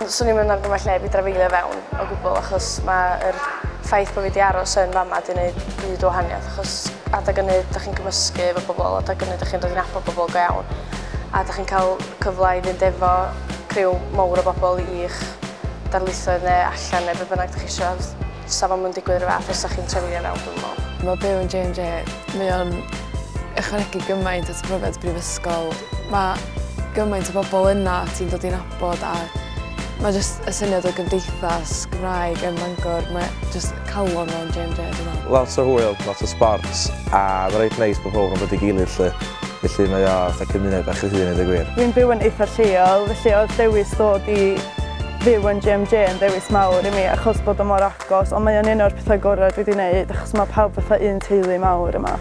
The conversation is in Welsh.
Swn i'n mynd argymell neb i drafeilio fewn o gwbl achos mae'r ffaith bod fi wedi aros yn fama wedi gwneud byd o wahaniaeth achos adeg ynny ydych chi'n cymysgu efo pobl, adeg ynny ydych chi'n dod i nabod pobl go iawn a ydych chi'n cael cyfle i fynd efo criw mawr o bobl i'ch darlithoedd neu allan neu beth bynnag ydych chi eisiau safon mwyn digwydd yr fath os ydych chi'n trefeilio fewn dwi'n meddwl. Mae byw yn J&J, mae o'n ychwanegu gymaint at y profiad brifysgol. Mae gymaint o bobl yna ti'n dod i nabod a mae jyst y syniad o gymdeithas Gymraeg yn Bangor, mae jyst calon mewn J&J dwi'n meddwl. Lot o hwyl, lot o sports a mae'n reit neis bod pobl yn bod i gilydd lle. Felly mae o fatha cymuned bach ei hun i ddweud gwir. Dwi'n byw yn eitha lleol, felly oedd dewis dod i fyw yn J&J yn dewis mawr i mi achos bod o mor agos, ond mae o'n un o'r pethau gorau dwi wedi gwneud achos mae pawb fatha un teulu mawr yma.